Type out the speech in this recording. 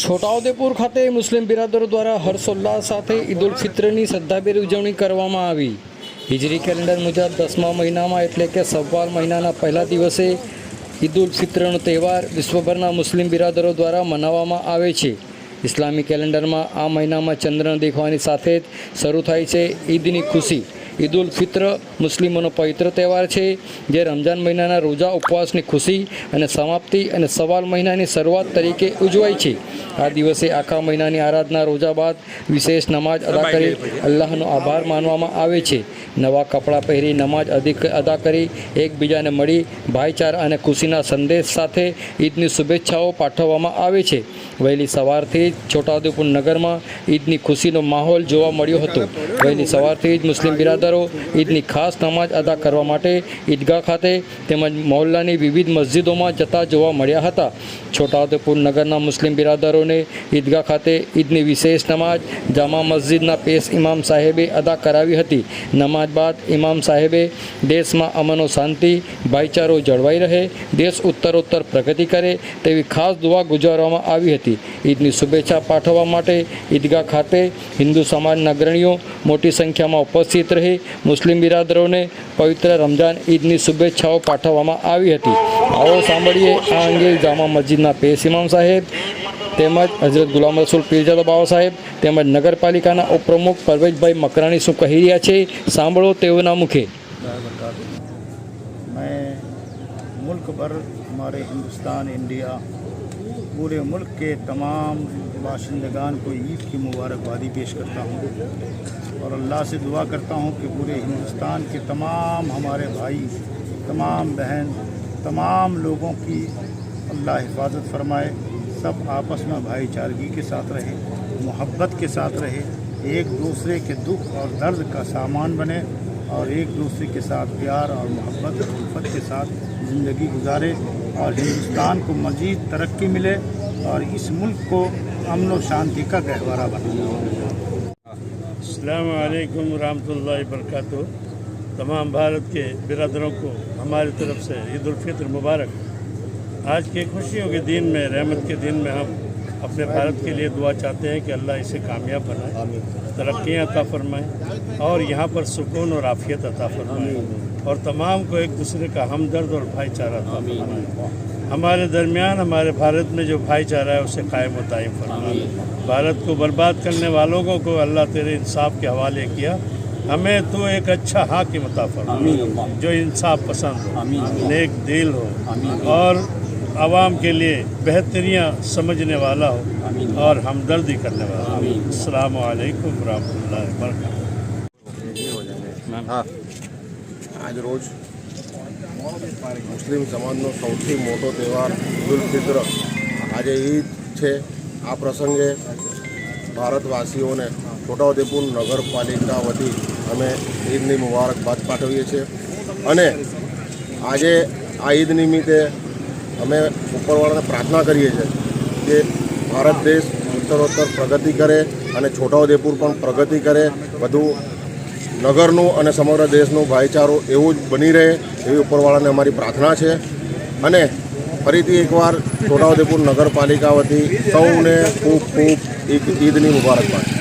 છોટાઉદેપુર ખાતે મુસ્લિમ બિરાદરો દ્વારા હર્ષોલ્લાસ સાથે ઈદ ઉલ ફિત્રની શ્રદ્ધાભેર ઉજવણી કરવામાં આવી। હિજરી કેલેન્ડર મુજબ 10મા મહિનામાં એટલે કે સવ્વાલ મહિનાના પહેલા દિવસે ઈદ ઉલ ફિત્રનો તહેવાર વિશ્વભરના મુસ્લિમ બિરાદરો દ્વારા મનાવવામાં આવે છે। ઇસ્લામી કેલેન્ડરમાં આ મહિનામાં ચંદ્ર દેખવાની સાથે જ શરૂ થાય છે ઈદની ખુશી। ઈદ ઉલ ફિત્ર મુસ્લિમોનો પવિત્ર તહેવાર છે, જે રમજાન મહિનાના રોજા ઉપવાસની ખુશી અને સમાપ્તિ અને સવાલ મહિનાની શરૂઆત તરીકે ઉજવાય છે। આ દિવસે આખા મહિનાની આરાધના રોજા બાદ વિશેષ નમાજ અદા કરી અલ્લાહનો આભાર માનવામાં આવે છે। નવા કપડાં પહેરી નમાજ અદા કરી એકબીજાને મળી ભાઈચારા અને ખુશીના સંદેશ સાથે ઈદની શુભેચ્છાઓ પાઠવવામાં આવે છે। વહેલી સવારથી જ છોટાઉદેપુર નગરમાં ઈદની ખુશીનો માહોલ જોવા મળ્યો હતો। વહેલી સવારથી જ મુસ્લિમ બિરાદરો ઈદની ખાસ નમાજ અદા કરવા માટે ઈદગાહ ખાતે તેમજ મહોલ્લાની વિવિધ મસ્જિદોમાં જતા જોવા મળ્યા હતા। છોટાઉદેપુર નગરના મુસ્લિમ બિરાદરોને ઈદગાહ ખાતે ઈદની વિશેષ નમાજ જામા મસ્જિદના પેશ ઇમામ સાહેબે અદા કરાવી હતી। નમાજ બાદ ઇમામ સાહેબે દેશમાં અમનો શાંતિ ભાઈચારો જળવાઈ રહે, દેશ ઉત્તરોત્તર પ્રગતિ કરે તેવી ખાસ દુઆ ગુજારવામાં આવી હતી। ઈદની શુભેચ્છા પાઠવવા માટે ઈદગાહ ખાતે હિન્દુ સમાજના અગ્રણીઓ મોટી સંખ્યામાં ઉપસ્થિત રહી મુસ્લિમ બિરાદરોને પવિત્ર રમજાન ઈદની શુભેચ્છાઓ પાઠવવામાં આવી હતી। આવો સાંભળીએ આ અંગે જામા મસ્જિદના પેશ ઇમામ સાહેબ તેમજ હજરત ગુલામ રસૂલ પીરજાદા બાવા સાહેબ તેમજ નગરપાલિકાના ઉપપ્રમુખ પરવેજભાઈ મકરાણી શું કહી રહ્યા છે, સાંભળો તેઓના મુખે। मैं मुल्क भर हमारे हिंदुस्तान इंडिया पूरे मुल्क के तमाम बाशिंदगान को ईद की मुबारकबादी पेश करता हूँ और अल्लाह से दुआ करता हूँ कि पूरे हिंदुस्तान के तमाम हमारे भाई, तमाम बहन, तमाम लोगों की अल्लाह हिफाजत फरमाए। सब आपस में भाईचारगी के साथ रहे, मोहब्बत के साथ रहे, एक दूसरे के दुख और दर्द का सामान बने और एक दूसरे के साथ प्यार और मोहब्बत और उल्फत के साथ ज़िंदगी गुजारे और हिंदुस्तान को मज़ीद तरक्की मिले और इस मुल्क को अमन और शांति का गहवारा बनाए। अस्सलाम वालेकुम रहमतुल्लाहि बरकातहू। तमाम भारत के बिरादरों को हमारी तरफ से ईद उल फित्र मुबारक। आज के खुशियों के दिन में, रहमत के दिन में हम अपने भारत के लिए दुआ चाहते हैं कि अल्लाह इसे कामयाब बनाए, तरक्कियाँ अता फरमाए और यहाँ पर सुकून और आफियत अता फरमाए और तमाम को एक दूसरे का हमदर्द और भाईचारा अता फरमाए। हमारे दरमियान, हमारे भारत में जो भाईचारा है उसे कायम व दायम फरमाए। भारत को बर्बाद करने वालों को अल्लाह तेरे इंसाफ के हवाले किया। हमें तो एक अच्छा हाकिम अता फरमाए जो इंसाफ पसंद हो, नेक दिल हो और आवाम के लिए बेहतरियाँ समझने वाला हो और हमदर्दी करने वाला हो। अस्सलाम वालेकुम रहमतुल्लाहि वबरकातुहू। आज रोज मुस्लिम समाजનો સૌથી મોટો તહેવાર ઈદ ઉલ ફિત્ર આજે ઈદ છે। આ પ્રસંગે ભારતવાસીઓને છોટાઉદેપુર નગરપાલિકા વતી અમે ઈદની મુબારકબાદ પાઠવીએ છીએ અને આજે આ ઈદ નિમિત્તે અમે ઉપરવાળાને પ્રાર્થના કરીએ છીએ કે ભારત દેશ ઉત્તરોત્તર પ્રગતિ કરે અને છોટાઉદેપુર પણ પ્રગતિ કરે, બધું નગરનું અને સમગ્ર દેશનું ભાઈચારો એવું જ બની રહે એવી ઉપરવાળાને અમારી પ્રાર્થના છે। અને ફરીથી એકવાર છોટાઉદેપુર નગરપાલિકા વતી સૌને ખૂબ ખૂબ ઈદની મુબારકબાદ।